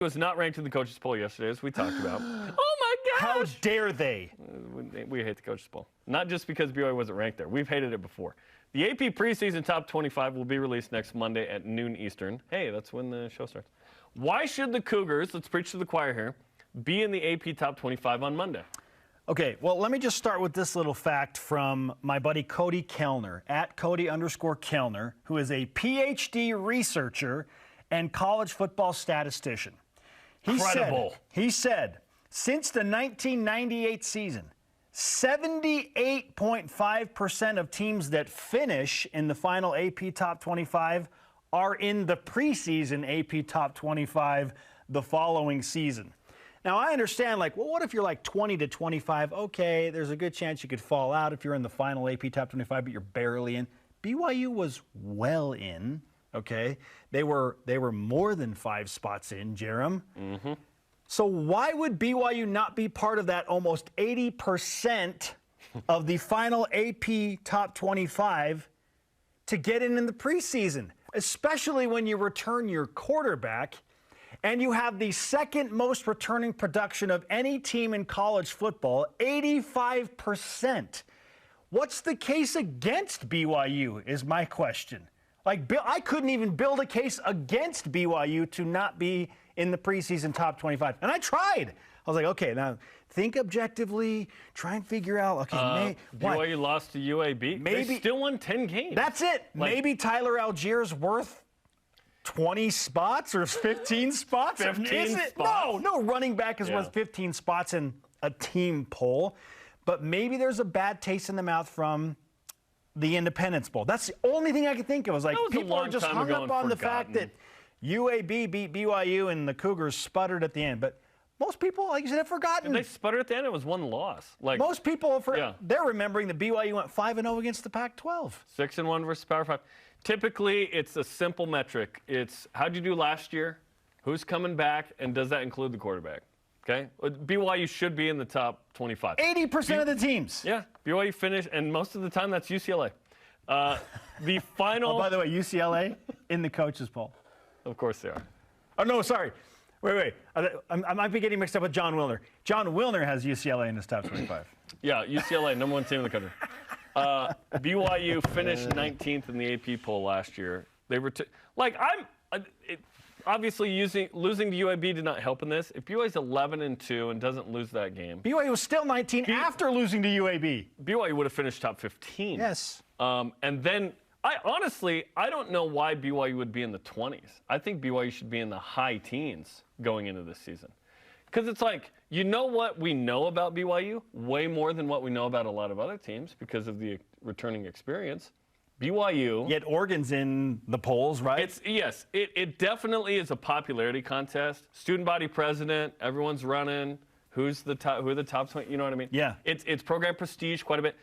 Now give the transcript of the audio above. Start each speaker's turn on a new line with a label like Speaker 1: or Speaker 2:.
Speaker 1: was not ranked in the coaches poll yesterday, as we talked about. Oh my gosh!
Speaker 2: How dare they?
Speaker 1: We hate the coaches poll. Not just because BYU wasn't ranked there. We've hated it before. The AP preseason top 25 will be released next Monday at noon Eastern. Hey, that's when the show starts. Why should the Cougars, let's preach to the choir here, be in the AP top 25 on Monday?
Speaker 2: Okay, well, let me just start with this little fact from my buddy Cody Kellner, at Cody_Kellner, who is a PhD researcher and college football statistician.
Speaker 1: Incredible.
Speaker 2: He said, since the 1998 season, 78.5% of teams that finish in the final AP Top 25 are in the preseason AP Top 25 the following season. Now, I understand, like, well, what if you're like 20 to 25? Okay, there's a good chance you could fall out if you're in the final AP Top 25, but you're barely in. BYU was well in. Okay, they were more than 5 spots in, Jarom.
Speaker 1: Mm-hmm.
Speaker 2: So why would BYU not be part of that almost 80% of the final AP Top 25 to get in the preseason, especially when you return your quarterback and you have the second most returning production of any team in college football, 85%? What's the case against BYU is my question. Like, I couldn't even build a case against BYU to not be in the preseason top 25. And I tried. I was like, okay, now think objectively, try and figure out, okay,
Speaker 1: BYU lost to UAB.
Speaker 2: Maybe
Speaker 1: they still won 10 games.
Speaker 2: That's it.
Speaker 1: Like,
Speaker 2: maybe Tyler Allgeier's worth 20 spots or 15 spots?
Speaker 1: 15 spots?
Speaker 2: No running back is worth 15 spots in a team poll. But maybe there's a bad taste in the mouth from the Independence Bowl. That's the only thing I could think of. Was like people are just hung up on the fact that UAB beat BYU and the Cougars sputtered at the end. But most people, like you said, have forgotten.
Speaker 1: Did they sputtered at the end? It was one loss. Like
Speaker 2: most people, they're remembering that BYU went 5-0 against the Pac-12.
Speaker 1: 6-1 versus Power 5. Typically, it's a simple metric. It's how'd you do last year? Who's coming back? And does that include the quarterback? Okay? BYU should be in the top 25.
Speaker 2: 80% of the teams.
Speaker 1: Yeah. BYU finished, and most of the time that's UCLA. The final.
Speaker 2: Oh, by the way, UCLA in the coaches poll.
Speaker 1: Of course they are.
Speaker 2: Oh, no, sorry. Wait. I might be getting mixed up with John Wilner. John Wilner has UCLA in his top 25.
Speaker 1: Yeah, UCLA, number 1 team in the country. BYU finished 19th in the AP poll last year. They were obviously losing to UAB did not help in this. If BYU's 11-2 and doesn't lose that game,
Speaker 2: BYU was still 19 after losing to UAB.
Speaker 1: BYU would have finished top 15.
Speaker 2: Yes.
Speaker 1: And then I don't know why BYU would be in the 20s. I think BYU should be in the high teens going into this season. Because it's like, you know what we know about BYU? Way more than what we know about a lot of other teams because of the returning experience. BYU.
Speaker 2: Yet Oregon's in the polls, right?
Speaker 1: It definitely is a popularity contest. Student body president, everyone's running. Who are the top 20? You know what I mean?
Speaker 2: Yeah.
Speaker 1: It's program prestige quite a bit.